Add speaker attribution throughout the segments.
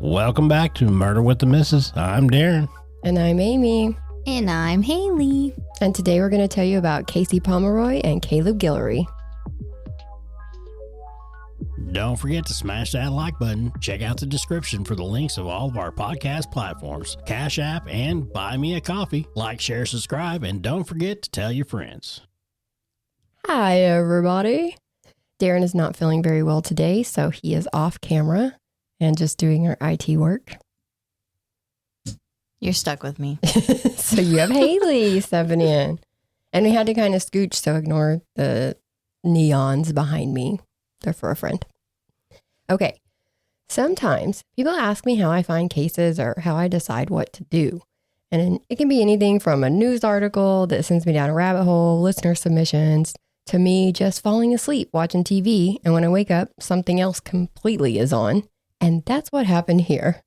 Speaker 1: Welcome back to Murder with the Missus. I'm Darren.
Speaker 2: And I'm Amy.
Speaker 3: And I'm Haley.
Speaker 2: And today we're going to tell you about Casey Pomeroy and Caleb Guillory.
Speaker 1: Don't forget to smash that like button. Check out the description for the links of all of our podcast platforms, Cash App, and Buy Me a Coffee. Like, share, subscribe, and don't forget to tell your friends.
Speaker 2: Hi, everybody. Darren is not feeling very well today, so he is off camera and just doing our IT work.
Speaker 3: You're stuck with me.
Speaker 2: So you have Haley stepping in. And we had to kind of scooch, so ignore the neons behind me. They're for a friend. Okay. Sometimes people ask me how I find cases or how I decide what to do. And it can be anything from a news article that sends me down a rabbit hole, listener submissions, to me just falling asleep watching TV. And when I wake up, something else completely is on. And that's what happened here.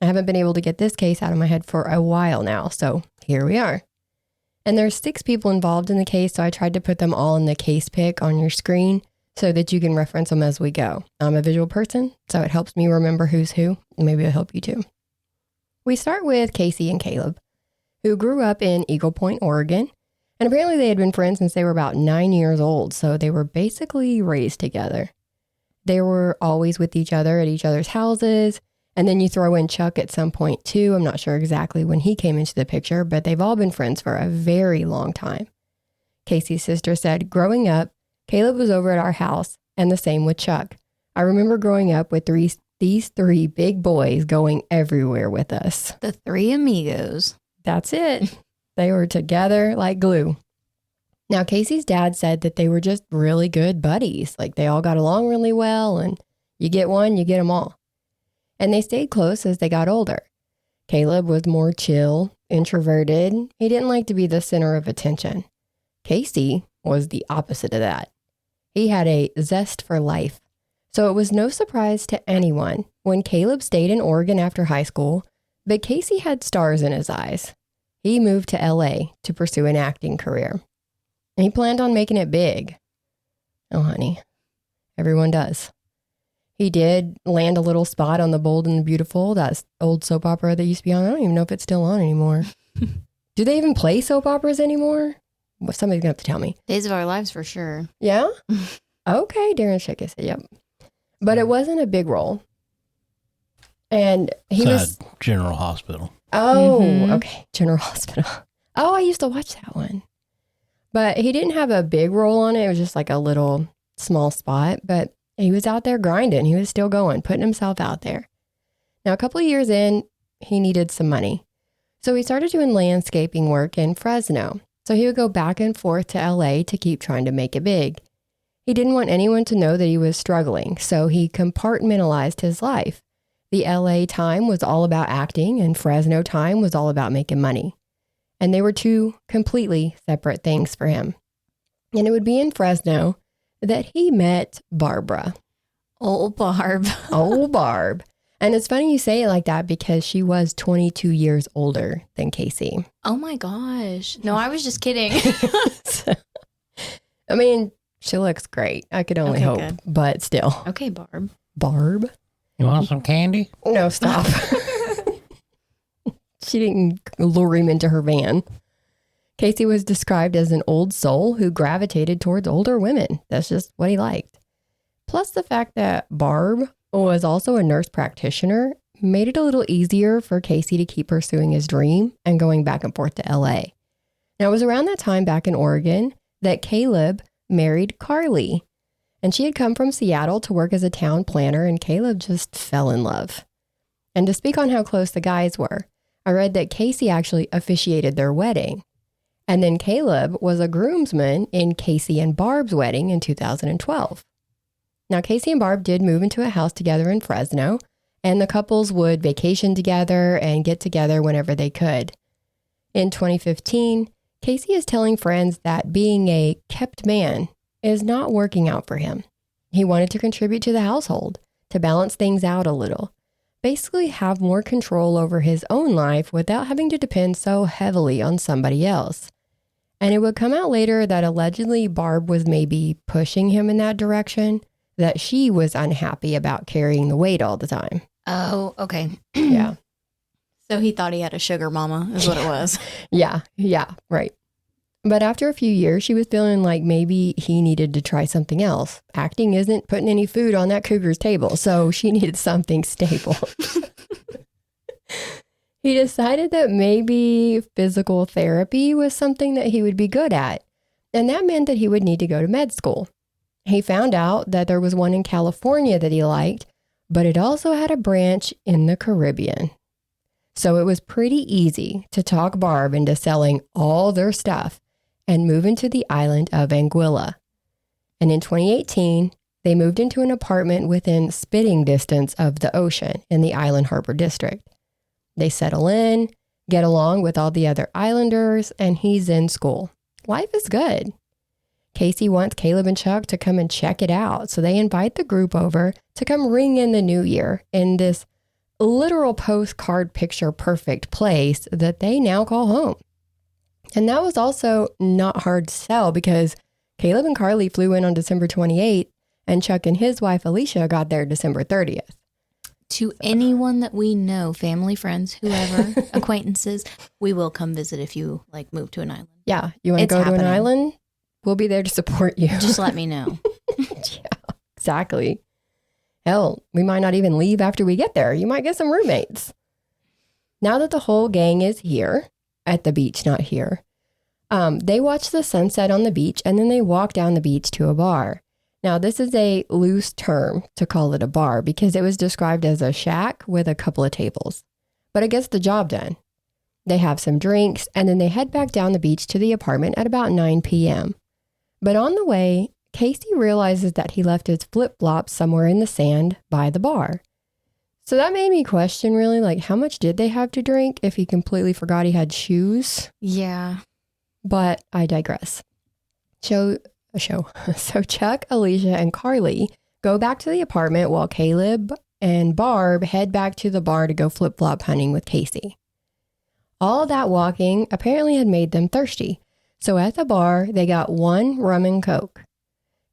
Speaker 2: I haven't been able to get this case out of my head for a while now, so here we are. And there's 6 people involved in the case, so I tried to put them all in the case pick on your screen so that you can reference them as we go. I'm a visual person, so it helps me remember who's who. Maybe it'll help you too. We start with Casey and Caleb, who grew up in Eagle Point, Oregon, and apparently they had been friends since they were about 9 years old, so they were basically raised together. They were always with each other at each other's houses. And then you throw in Chuck at some point too. I'm not sure exactly when he came into the picture, but they've all been friends for a very long time. Casey's sister said, growing up, Caleb was over at our house and the same with Chuck. I remember growing up with these 3 big boys going everywhere with us.
Speaker 3: The 3 amigos.
Speaker 2: That's it. They were together like glue. Now, Casey's dad said that they were just really good buddies. Like they all got along really well, and you get one, you get them all. And they stayed close as they got older. Caleb was more chill, introverted. He didn't like to be the center of attention. Casey was the opposite of that. He had a zest for life. So it was no surprise to anyone when Caleb stayed in Oregon after high school, but Casey had stars in his eyes. He moved to LA to pursue an acting career. And he planned on making it big. Oh, honey, everyone does. He did land a little spot on The Bold and the Beautiful, that old soap opera that used to be on. I don't even know if it's still on anymore. Do they even play soap operas anymore? Well, somebody's going to have to tell me.
Speaker 3: Days of Our Lives for sure.
Speaker 2: Yeah? Okay, Darren shook his head, yep. But it wasn't a big role. And he was...
Speaker 1: General Hospital.
Speaker 2: Oh, okay. General Hospital. Oh, I used to watch that one. But he didn't have a big role on it. It was just like a little small spot. But he was out there grinding. He was still going, putting himself out there. Now, a couple of years in, he needed some money. So he started doing landscaping work in Fresno. So he would go back and forth to LA to keep trying to make it big. He didn't want anyone to know that he was struggling. So he compartmentalized his life. The LA time was all about acting and Fresno time was all about making money. And they were 2 completely separate things for him. And it would be in Fresno that he met Barbara.
Speaker 3: Old Barb.
Speaker 2: Old Barb. And it's funny you say it like that because she was 22 years older than Casey.
Speaker 3: Oh my gosh. No, I was just kidding.
Speaker 2: So, I mean, she looks great. I could only hope,
Speaker 3: good.
Speaker 2: But still.
Speaker 3: Okay, Barb.
Speaker 2: Barb?
Speaker 1: You want some candy?
Speaker 2: No, stop. She didn't lure him into her van. Casey was described as an old soul who gravitated towards older women. That's just what he liked. Plus the fact that Barb was also a nurse practitioner made it a little easier for Casey to keep pursuing his dream and going back and forth to LA. Now, it was around that time back in Oregon that Caleb married Carly. And she had come from Seattle to work as a town planner, and Caleb just fell in love. And to speak on how close the guys were, I read that Casey actually officiated their wedding. And then Caleb was a groomsman in Casey and Barb's wedding in 2012. Now, Casey and Barb did move into a house together in Fresno, and the couples would vacation together and get together whenever they could. In 2015, Casey is telling friends that being a kept man is not working out for him. He wanted to contribute to the household, to balance things out a little, basically have more control over his own life without having to depend so heavily on somebody else. And it would come out later that allegedly Barb was maybe pushing him in that direction, that she was unhappy about carrying the weight all the time.
Speaker 3: Oh, okay.
Speaker 2: Yeah.
Speaker 3: So he thought he had a sugar mama, is what it was.
Speaker 2: Yeah, right. But after a few years, she was feeling like maybe he needed to try something else. Acting isn't putting any food on that cougar's table, so she needed something stable. He decided that maybe physical therapy was something that he would be good at, and that meant that he would need to go to med school. He found out that there was one in California that he liked, but it also had a branch in the Caribbean. So it was pretty easy to talk Barb into selling all their stuff and moving to the island of Anguilla. And in 2018, they moved into an apartment within spitting distance of the ocean in the Island Harbor District. They settle in, get along with all the other islanders, and he's in school. Life is good. Casey wants Caleb and Chuck to come and check it out, so they invite the group over to come ring in the new year in this literal postcard picture perfect place that they now call home. And that was also not hard to sell because Caleb and Carly flew in on December 28th and Chuck and his wife Alicia got there December 30th.
Speaker 3: To anyone that we know, family, friends, whoever, acquaintances, we will come visit if you like move to an island.
Speaker 2: Yeah, you want to go to an island? We'll be there to support you.
Speaker 3: Just let me know.
Speaker 2: Yeah, exactly. Hell, we might not even leave after we get there. You might get some roommates. Now that the whole gang is here, at the beach, not here, they watch the sunset on the beach and then they walk down the beach to a bar. Now, this is a loose term to call it a bar because it was described as a shack with a couple of tables. But it gets the job done. They have some drinks and then they head back down the beach to the apartment at about 9 p.m. But on the way, Casey realizes that he left his flip-flops somewhere in the sand by the bar. So that made me question really, like, how much did they have to drink if he completely forgot he had shoes?
Speaker 3: Yeah.
Speaker 2: But I digress. So Chuck, Alicia, and Carly go back to the apartment while Caleb and Barb head back to the bar to go flip-flop hunting with Casey. All that walking apparently had made them thirsty. So at the bar, they got one rum and coke.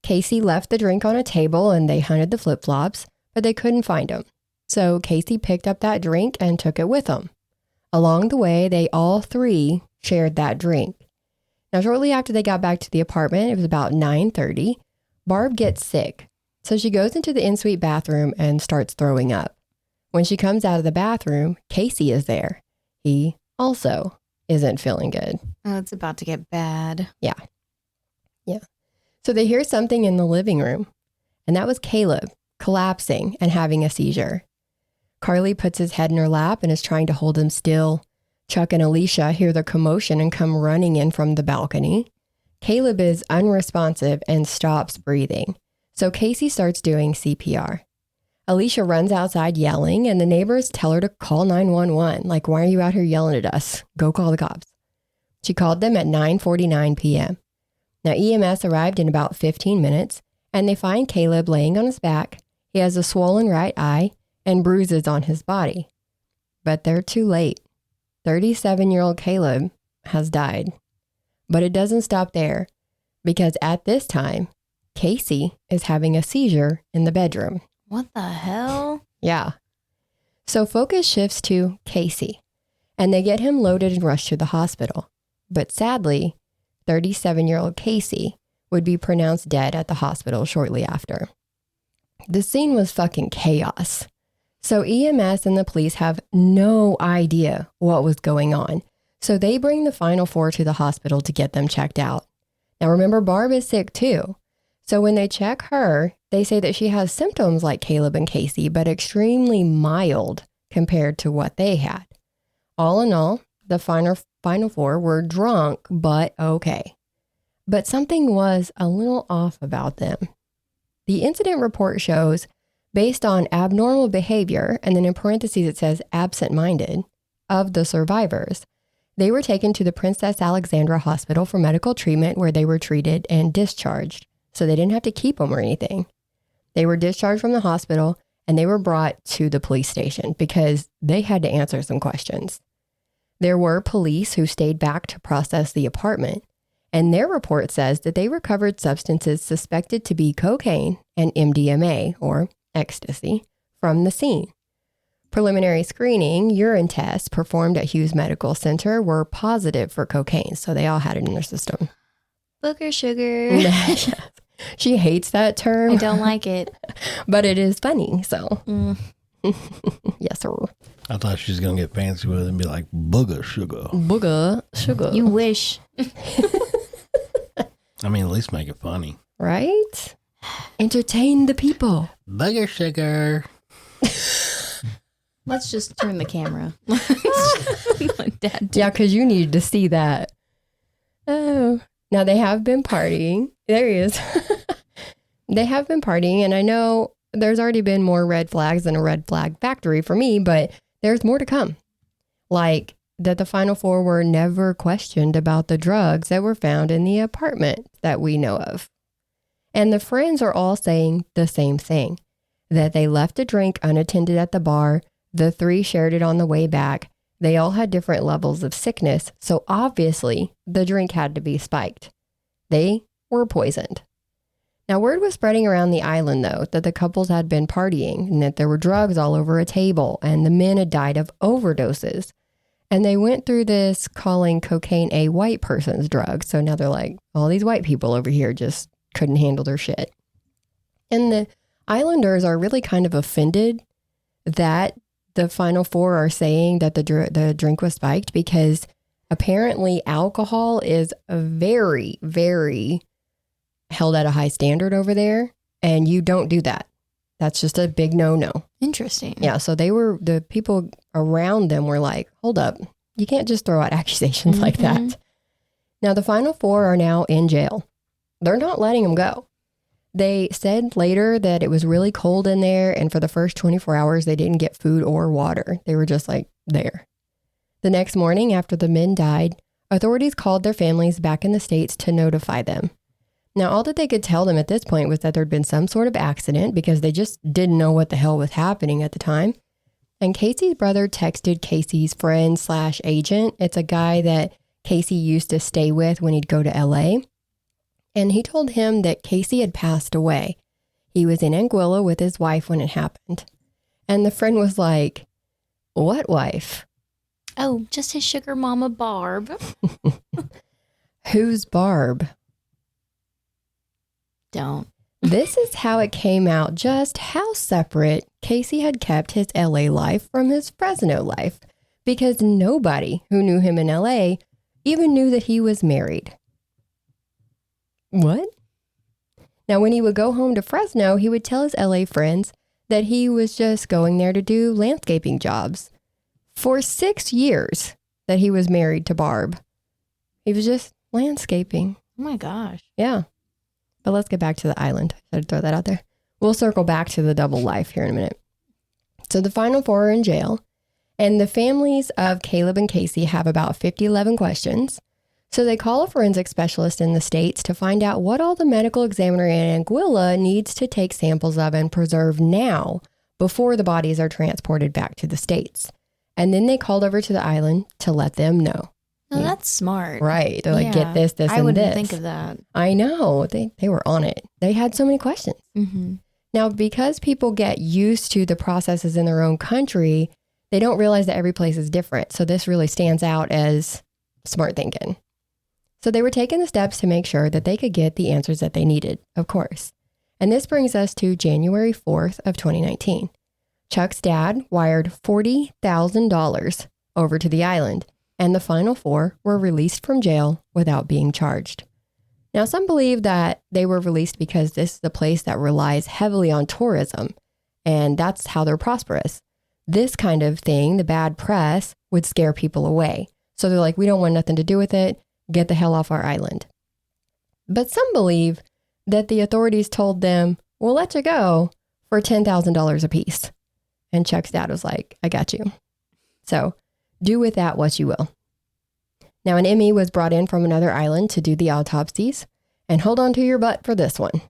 Speaker 2: Casey left the drink on a table and they hunted the flip-flops, but they couldn't find them. So Casey picked up that drink and took it with him. Along the way, they all three shared that drink. Now, shortly after they got back to the apartment, it was about 9:30, Barb gets sick. So she goes into the in-suite bathroom and starts throwing up. When she comes out of the bathroom, Casey is there. He also isn't feeling good.
Speaker 3: Oh, it's about to get bad.
Speaker 2: Yeah. So they hear something in the living room, and that was Caleb collapsing and having a seizure. Carly puts his head in her lap and is trying to hold him still. Chuck and Alicia hear the commotion and come running in from the balcony. Caleb is unresponsive and stops breathing. So Casey starts doing CPR. Alicia runs outside yelling, and the neighbors tell her to call 911. Like, why are you out here yelling at us? Go call the cops. She called them at 9:49 p.m. Now, EMS arrived in about 15 minutes, and they find Caleb laying on his back. He has a swollen right eye and bruises on his body. But they're too late. 37-year-old Caleb has died. But it doesn't stop there, because at this time, Casey is having a seizure in the bedroom.
Speaker 3: What the hell?
Speaker 2: Yeah. So focus shifts to Casey, and they get him loaded and rushed to the hospital. But sadly, 37-year-old Casey would be pronounced dead at the hospital shortly after. The scene was fucking chaos. So EMS and the police have no idea what was going on. So they bring the final four to the hospital to get them checked out. Now remember, Barb is sick too. So when they check her, they say that she has symptoms like Caleb and Casey, but extremely mild compared to what they had. All in all, the final four were drunk, but okay. But something was a little off about them. The incident report shows, based on abnormal behavior, and then in parentheses it says absent-minded, of the survivors, they were taken to the Princess Alexandra Hospital for medical treatment where they were treated and discharged. So they didn't have to keep them or anything. They were discharged from the hospital and they were brought to the police station because they had to answer some questions. There were police who stayed back to process the apartment, and their report says that they recovered substances suspected to be cocaine and MDMA, or ecstasy, from the scene. Preliminary screening, urine tests performed at Hughes Medical Center were positive for cocaine. So they all had it in their system.
Speaker 3: Booger sugar.
Speaker 2: She hates that term.
Speaker 3: I don't like it.
Speaker 2: But it is funny. So, yes, sir.
Speaker 1: I thought she was going to get fancy with it and be like, booger sugar.
Speaker 2: Booger sugar.
Speaker 3: You wish.
Speaker 1: I mean, at least make it funny.
Speaker 2: Right? Entertain the people.
Speaker 1: Booger sugar.
Speaker 3: Let's just turn the camera. Dad,
Speaker 2: Yeah, because you needed to see that. Oh. Now they have been partying. There he is. They have been partying, and I know there's already been more red flags than a red flag factory for me, but there's more to come. Like that the final four were never questioned about the drugs that were found in the apartment that we know of. And the friends are all saying the same thing, that they left a drink unattended at the bar. The three shared it on the way back. They all had different levels of sickness, so obviously the drink had to be spiked. They were poisoned. Now, word was spreading around the island, though, that the couples had been partying and that there were drugs all over a table and the men had died of overdoses. And they went through this calling cocaine a white person's drug. So now they're like, all these white people over here just couldn't handle their shit. And the islanders are really kind of offended that the final four are saying that the drink was spiked, because apparently alcohol is a very, very held at a high standard over there, and you don't do that. That's just a big no-no.
Speaker 3: Interesting.
Speaker 2: Yeah, so the people around them were like, hold up, you can't just throw out accusations like that. Now, the final four are now in jail. They're not letting them go. They said later that it was really cold in there, and for the first 24 hours, they didn't get food or water. They were just like there. The next morning, after the men died, authorities called their families back in the States to notify them. Now, all that they could tell them at this point was that there'd been some sort of accident, because they just didn't know what the hell was happening at the time. And Casey's brother texted Casey's friend/agent. It's a guy that Casey used to stay with when he'd go to LA. And he told him that Casey had passed away. He was in Anguilla with his wife when it happened. And the friend was like, what wife?
Speaker 3: Oh, just his sugar mama, Barb.
Speaker 2: Who's Barb?
Speaker 3: Don't.
Speaker 2: This is how it came out, just how separate Casey had kept his LA life from his Fresno life, because nobody who knew him in LA even knew that he was married. What? Now, when he would go home to Fresno, he would tell his LA friends that he was just going there to do landscaping jobs. For 6 years that he was married to Barb, he was just landscaping.
Speaker 3: Oh my gosh.
Speaker 2: Yeah. But let's get back to the island. I'd throw that out there. We'll circle back to the double life here in a minute. So the final four are in jail, and the families of Caleb and Casey have about 11 questions. So they call a forensic specialist in the States to find out what all the medical examiner in Anguilla needs to take samples of and preserve now before the bodies are transported back to the States. And then they called over to the island to let them know.
Speaker 3: Oh, that's smart.
Speaker 2: Right. They're like, get this, and this.
Speaker 3: I wouldn't think of that.
Speaker 2: I know. They were on it. They had so many questions.
Speaker 3: Mm-hmm.
Speaker 2: Now, because people get used to the processes in their own country, they don't realize that every place is different. So this really stands out as smart thinking. So they were taking the steps to make sure that they could get the answers that they needed, of course. And this brings us to January 4th of 2019. Chuck's dad wired $40,000 over to the island, and the final four were released from jail without being charged. Now, some believe that they were released because this is a place that relies heavily on tourism, and that's how they're prosperous. This kind of thing, the bad press, would scare people away. So they're like, we don't want nothing to do with it. Get the hell off our island. But some believe that the authorities told them, we'll let you go for $10,000 apiece. And Chuck's dad was like, I got you. So do with that what you will. Now, an ME was brought in from another island to do the autopsies. And hold on to your butt for this one.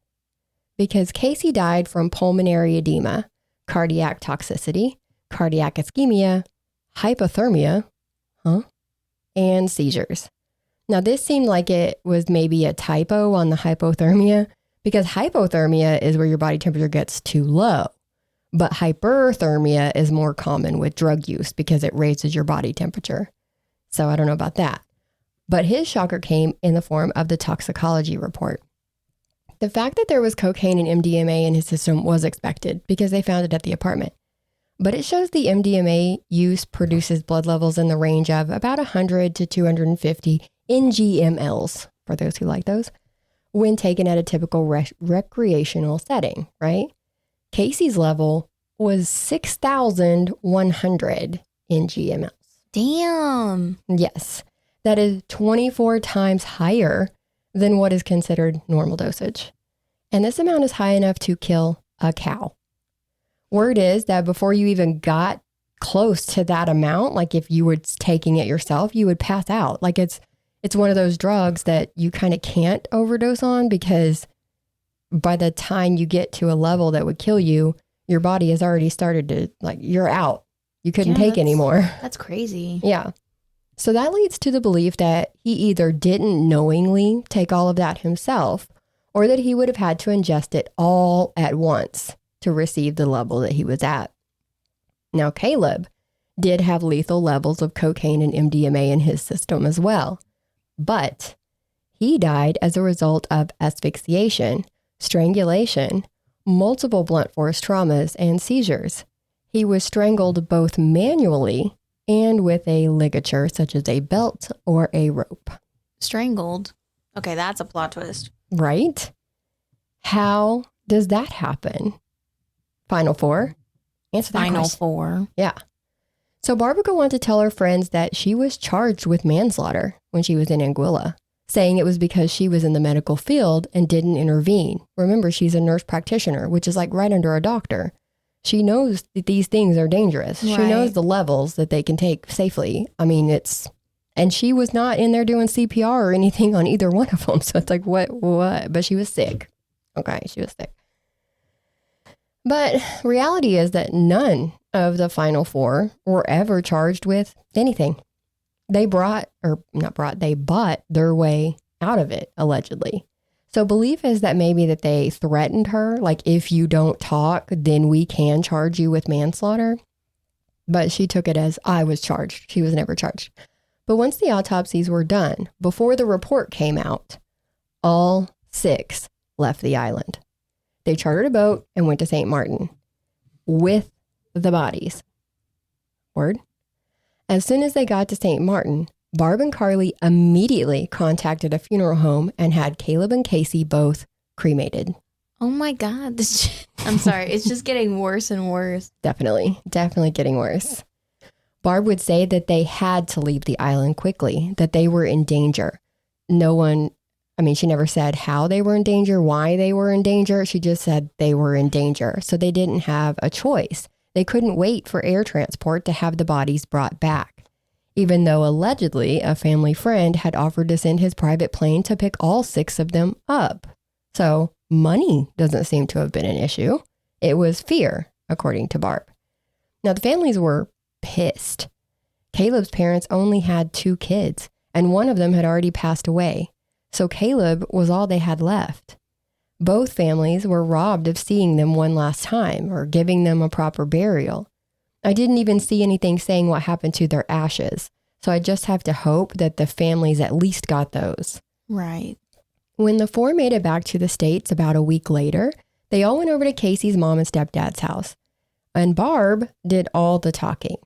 Speaker 2: Because Casey died from pulmonary edema, cardiac toxicity, cardiac ischemia, hypothermia, and seizures. Now, this seemed like it was maybe a typo on the hypothermia, because hypothermia is where your body temperature gets too low. But hyperthermia is more common with drug use because it raises your body temperature. So I don't know about that. But his shocker came in the form of the toxicology report. The fact that there was cocaine and MDMA in his system was expected because they found it at the apartment. But it shows the MDMA use produces blood levels in the range of about 100 to 250 ngmls, for those who like those, when taken at a typical recreational setting, right? Casey's level was 6,100 ngmls.
Speaker 3: Damn.
Speaker 2: Yes, that is 24 times higher than what is considered normal dosage. And this amount is high enough to kill a cow. Word is that before you even got close to that amount, like if you were taking it yourself, you would pass out. Like it's one of those drugs that you kind of can't overdose on because by the time you get to a level that would kill you, your body has already started to, like, you're out. You couldn't take anymore.
Speaker 3: That's crazy.
Speaker 2: Yeah. So that leads to the belief that he either didn't knowingly take all of that himself or that he would have had to ingest it all at once to receive the level that he was at. Now, Caleb did have lethal levels of cocaine and MDMA in his system as well, but he died as a result of asphyxiation, strangulation, multiple blunt force traumas, and seizures. He was strangled both manually and with a ligature such as a belt or a rope.
Speaker 3: Strangled. Okay, that's a plot twist.
Speaker 2: Right? How does that happen? Final four? Answer that
Speaker 3: Final
Speaker 2: question.
Speaker 3: four.
Speaker 2: Yeah. So Barb would go on to tell her friends that she was charged with manslaughter when she was in Anguilla, saying it was because she was in the medical field and didn't intervene. Remember, she's a nurse practitioner, which is like right under a doctor. She knows that these things are dangerous. Right. She knows the levels that they can take safely. I mean, and she was not in there doing CPR or anything on either one of them. So it's like, what? But she was sick. Okay, she was sick. But reality is that none of the final four were ever charged with anything. They bought their way out of it, allegedly. So belief is that maybe that they threatened her, like, if you don't talk, then we can charge you with manslaughter. But she took it as, I was charged. She was never charged. But once the autopsies were done, before the report came out, all 6 left the island. They chartered a boat and went to St. Martin with the bodies. Word? As soon as they got to St. Martin, Barb and Carly immediately contacted a funeral home and had Caleb and Casey both cremated.
Speaker 3: Oh my God. I'm sorry. It's just getting worse and worse.
Speaker 2: Definitely getting worse. Barb would say that they had to leave the island quickly, that they were in danger. She never said how they were in danger, why they were in danger. She just said they were in danger. So they didn't have a choice. They couldn't wait for air transport to have the bodies brought back, even though allegedly a family friend had offered to send his private plane to pick all 6 of them up. So money doesn't seem to have been an issue. It was fear, according to Barb. Now, the families were pissed. Caleb's parents only had 2 kids, and one of them had already passed away. So Caleb was all they had left. Both families were robbed of seeing them one last time or giving them a proper burial. I didn't even see anything saying what happened to their ashes, so I just have to hope that the families at least got those.
Speaker 3: Right.
Speaker 2: When the 4 made it back to the States about a week later, they all went over to Casey's mom and stepdad's house, and Barb did all the talking.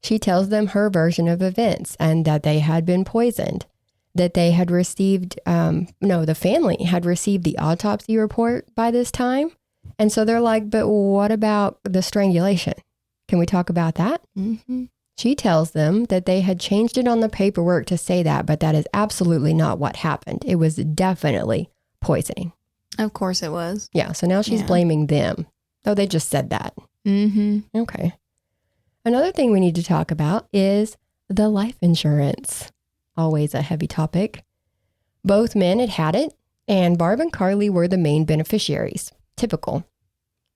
Speaker 2: She tells them her version of events and that they had been poisoned, that they had received, the family had received the autopsy report by this time. And so they're like, but what about the strangulation? Can we talk about that?
Speaker 3: Mm-hmm.
Speaker 2: She tells them that they had changed it on the paperwork to say that, but that is absolutely not what happened. It was definitely poisoning.
Speaker 3: Of course it was.
Speaker 2: Yeah, so now she's blaming them. Oh, they just said that.
Speaker 3: Mm-hmm.
Speaker 2: Okay. Another thing we need to talk about is the life insurance. Always a heavy topic. Both men had it, and Barb and Carly were the main beneficiaries. Typical.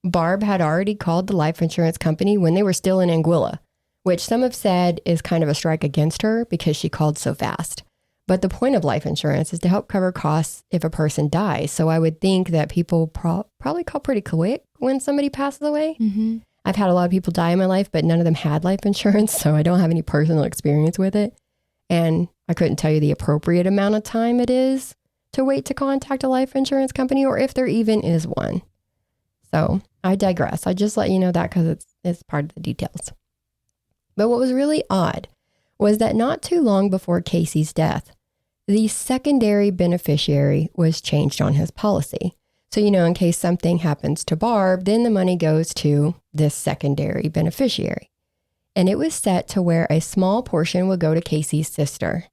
Speaker 2: Barb had already called the life insurance company when they were still in Anguilla, which some have said is kind of a strike against her because she called so fast. But the point of life insurance is to help cover costs if a person dies. So I would think that people probably call pretty quick when somebody passes away.
Speaker 3: Mm-hmm.
Speaker 2: I've had a lot of people die in my life, but none of them had life insurance, so I don't have any personal experience with it. And I couldn't tell you the appropriate amount of time it is to wait to contact a life insurance company, or if there even is one. So I digress. I just let you know that because it's part of the details. But what was really odd was that not too long before Casey's death, the secondary beneficiary was changed on his policy. So, in case something happens to Barb, then the money goes to this secondary beneficiary. And it was set to where a small portion would go to Casey's sister,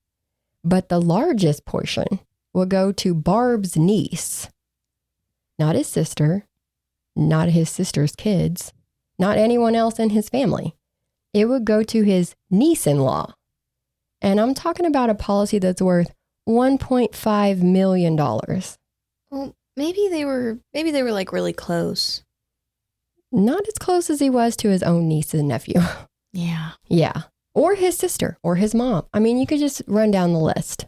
Speaker 2: but the largest portion would go to Barb's niece, not his sister, not his sister's kids, not anyone else in his family. It would go to his niece-in-law. And I'm talking about a policy that's worth $1.5 million.
Speaker 3: Well, maybe they were like really close.
Speaker 2: Not as close as he was to his own niece and nephew.
Speaker 3: Yeah.
Speaker 2: Yeah. Or his sister or his mom. I mean, you could just run down the list.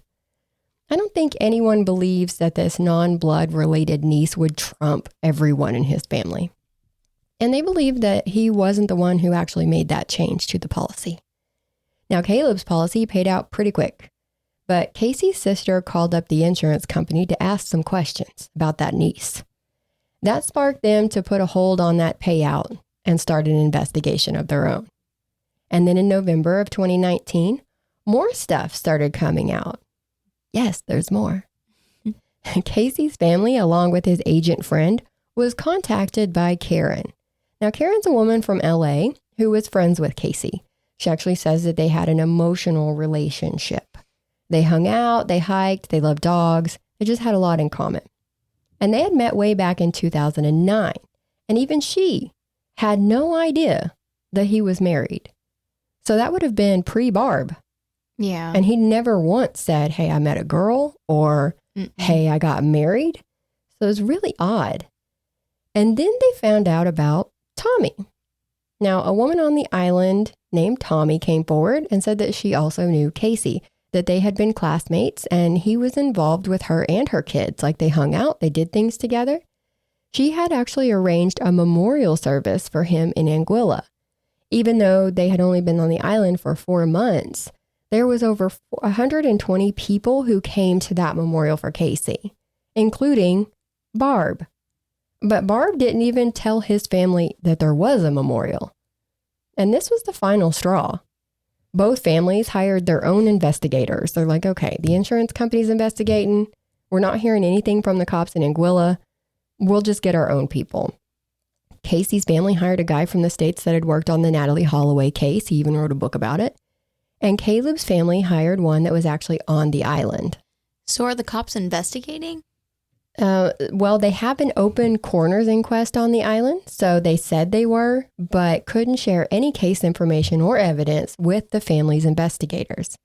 Speaker 2: I don't think anyone believes that this non-blood related niece would trump everyone in his family. And they believe that he wasn't the one who actually made that change to the policy. Now, Caleb's policy paid out pretty quick, but Casey's sister called up the insurance company to ask some questions about that niece. That sparked them to put a hold on that payout and start an investigation of their own. And then in November of 2019, more stuff started coming out. Yes, there's more. Casey's family, along with his agent friend, was contacted by Karen. Now, Karen's a woman from LA who was friends with Casey. She actually says that they had an emotional relationship. They hung out, they hiked, they loved dogs. They just had a lot in common. And they had met way back in 2009. And even she had no idea that he was married. So that would have been pre-Barb.
Speaker 3: Yeah.
Speaker 2: And he never once said, hey, I met a girl, or hey, I got married. So it was really odd. And then they found out about Tommy. Now, a woman on the island named Tommy came forward and said that she also knew Casey, that they had been classmates and he was involved with her and her kids. Like, they hung out, they did things together. She had actually arranged a memorial service for him in Anguilla. Even though they had only been on the island for 4 months, there was over 120 people who came to that memorial for Casey, including Barb. But Barb didn't even tell his family that there was a memorial. And this was the final straw. Both families hired their own investigators. They're like, okay, the insurance company's investigating. We're not hearing anything from the cops in Anguilla. We'll just get our own people. Casey's family hired a guy from the States that had worked on the Natalie Holloway case. He even wrote a book about it. And Caleb's family hired one that was actually on the island.
Speaker 3: So are the cops investigating?
Speaker 2: Well, they have an open coroner's inquest on the island, so they said they were, but couldn't share any case information or evidence with the family's investigators.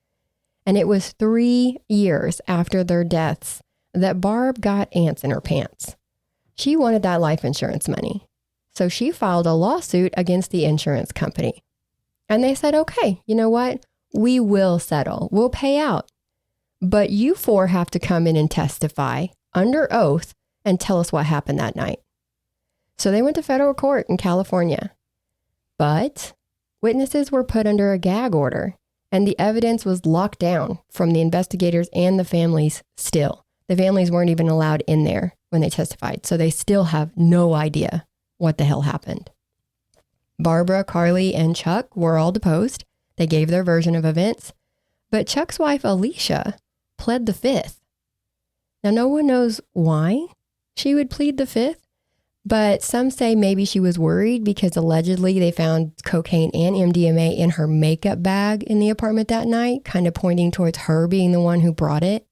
Speaker 2: And it was 3 years after their deaths that Barb got ants in her pants. She wanted that life insurance money, so she filed a lawsuit against the insurance company. And they said, okay, you know what? We will settle. We'll pay out. But you four have to come in and testify under oath and tell us what happened that night. So they went to federal court in California. But witnesses were put under a gag order, and the evidence was locked down from the investigators and the families still. The families weren't even allowed in there when they testified, so they still have no idea what the hell happened. Barbara, Carly, and Chuck were all deposed. They gave their version of events, but Chuck's wife, Alicia, pled the fifth. Now, no one knows why she would plead the fifth, but some say maybe she was worried because allegedly they found cocaine and MDMA in her makeup bag in the apartment that night, kind of pointing towards her being the one who brought it.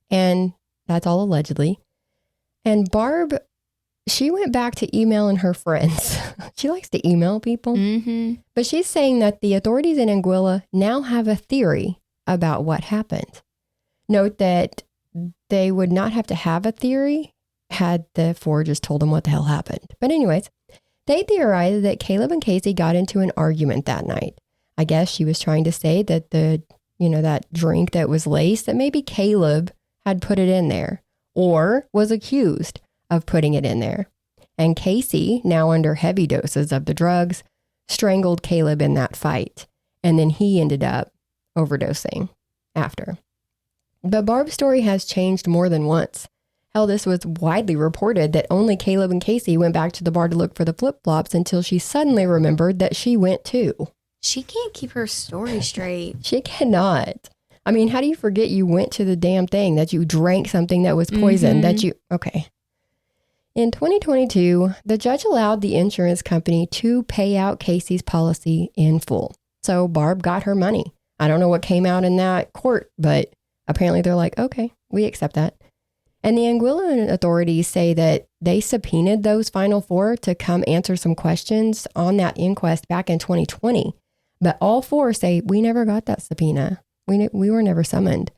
Speaker 2: And that's all allegedly. And Barb, she went back to emailing her friends. She likes to email people.
Speaker 3: Mm-hmm.
Speaker 2: But she's saying that the authorities in Anguilla now have a theory about what happened. Note that they would not have to have a theory had the four just told them what the hell happened. But anyways, they theorized that Caleb and Casey got into an argument that night. I guess she was trying to say that that drink that was laced, that maybe Caleb had put it in there or was accused of putting it in there. And Casey, now under heavy doses of the drugs, strangled Caleb in that fight. And then he ended up overdosing after. But Barb's story has changed more than once. Hell, this was widely reported that only Caleb and Casey went back to the bar to look for the flip-flops until she suddenly remembered that she went too.
Speaker 3: She can't keep her story straight.
Speaker 2: She cannot. I mean, how do you forget you went to the damn thing, that you drank something that was poison, that you... Okay. In 2022, the judge allowed the insurance company to pay out Casey's policy in full. So Barb got her money. I don't know what came out in that court, but apparently they're like, okay, we accept that. And the Anguilla authorities say that they subpoenaed those final 4 to come answer some questions on that inquest back in 2020. But all 4 say, we never got that subpoena. We were never summoned.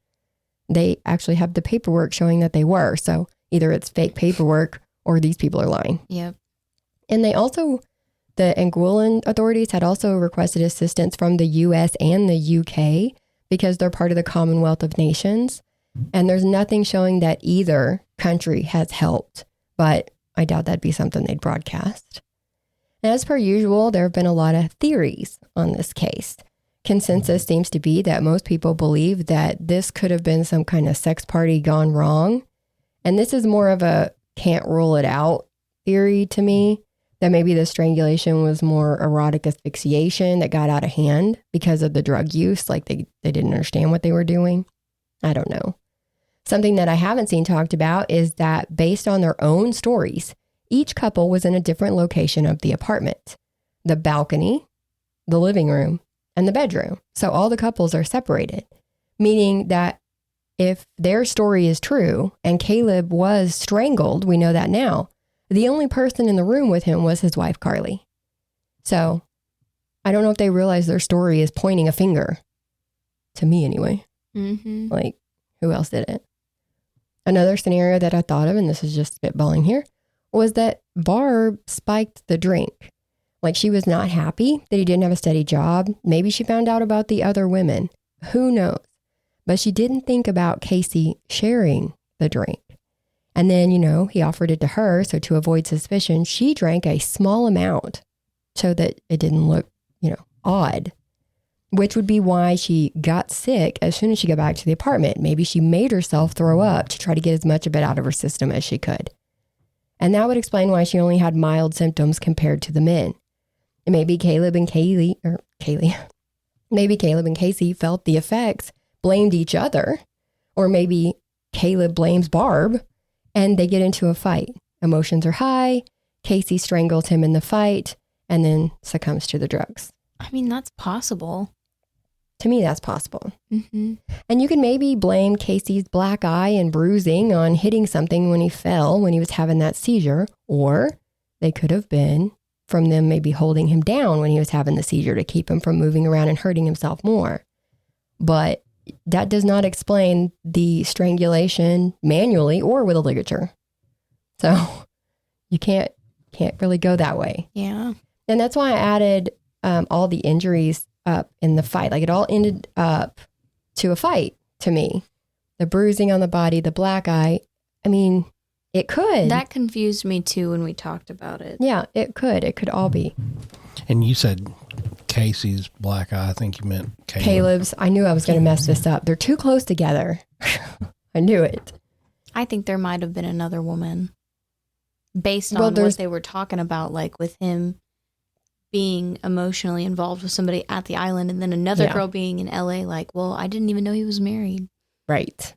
Speaker 2: They actually have the paperwork showing that they were. So either it's fake paperwork or these people are lying.
Speaker 3: Yep.
Speaker 2: And they also, the Anguillan authorities had also requested assistance from the US and the UK because they're part of the Commonwealth of Nations. And there's nothing showing that either country has helped, but I doubt that'd be something they'd broadcast. As per usual, there have been a lot of theories on this case. Consensus seems to be that most people believe that this could have been some kind of sex party gone wrong. And this is more of a can't rule it out theory to me, that maybe the strangulation was more erotic asphyxiation that got out of hand because of the drug use, like they didn't understand what they were doing. I don't know. Something that I haven't seen talked about is that based on their own stories, each couple was in a different location of the apartment, the balcony, the living room, and the bedroom. So all the couples are separated, meaning that if their story is true and Caleb was strangled, we know that now, the only person in the room with him was his wife, Carly. So I don't know if they realize their story is pointing a finger, to me anyway.
Speaker 3: Mm-hmm.
Speaker 2: Like, who else did it? Another scenario that I thought of, and this is just spitballing here, was that Barb spiked the drink. Like, she was not happy that he didn't have a steady job. Maybe she found out about the other women. Who knows? But she didn't think about Casey sharing the drink. And then, he offered it to her. So to avoid suspicion, she drank a small amount so that it didn't look, odd. Which would be why she got sick as soon as she got back to the apartment. Maybe she made herself throw up to try to get as much of it out of her system as she could. And that would explain why she only had mild symptoms compared to the men. And maybe Caleb and Casey felt the effects, blamed each other, or maybe Caleb blames Barb and they get into a fight. Emotions are high. Casey strangles him in the fight and then succumbs to the drugs.
Speaker 3: I mean, that's possible.
Speaker 2: To me, that's possible.
Speaker 3: Mm-hmm.
Speaker 2: And you can maybe blame Casey's black eye and bruising on hitting something when he fell, when he was having that seizure, or they could have been from them maybe holding him down when he was having the seizure to keep him from moving around and hurting himself more. But that does not explain the strangulation manually or with a ligature. So you can't really go that way.
Speaker 3: Yeah.
Speaker 2: And that's why I added all the injuries up in the fight. Like, it all ended up to a fight to me. The bruising on the body, the black eye. I mean, it could.
Speaker 3: That confused me too when we talked about it.
Speaker 2: Yeah, it could. It could all be.
Speaker 1: And you said Casey's black eye. I think you meant
Speaker 2: Caleb's. I knew I was going to mess this up. They're too close together. I knew it.
Speaker 3: I think there might have been another woman based on what they were talking about, like with him being emotionally involved with somebody at the island and then another girl being in LA, like, well, I didn't even know he was married.
Speaker 2: Right.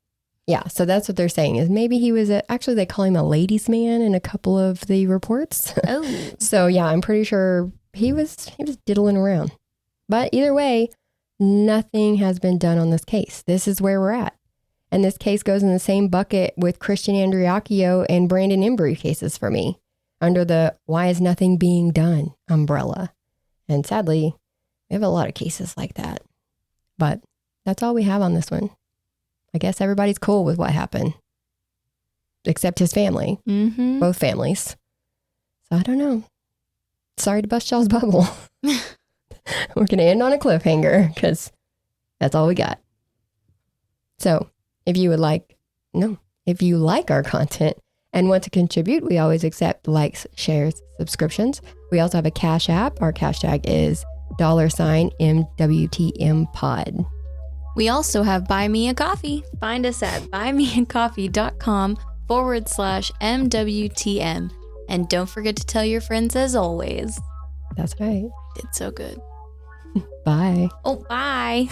Speaker 2: Yeah. So that's what they're saying, is maybe he was actually they call him a ladies' man in a couple of the reports.
Speaker 3: Oh.
Speaker 2: So yeah, I'm pretty sure he was diddling around. But either way, nothing has been done on this case. This is where we're at. And this case goes in the same bucket with Christian Andriacchio and Brandon Embry cases for me, under the why is nothing being done umbrella. And sadly, we have a lot of cases like that. But that's all we have on this one. I guess everybody's cool with what happened, except his family, both families. So I don't know. Sorry to bust y'all's bubble. We're going to end on a cliffhanger because that's all we got. So if you like our content and want to contribute, we always accept likes, shares, subscriptions. We also have a Cash App. Our cash tag is $MWTM pod.
Speaker 3: We also have Buy Me a Coffee. Find us at buymeacoffee.com/MWTM. And don't forget to tell your friends as always.
Speaker 2: That's right.
Speaker 3: Did so good.
Speaker 2: Bye.
Speaker 3: Oh, bye.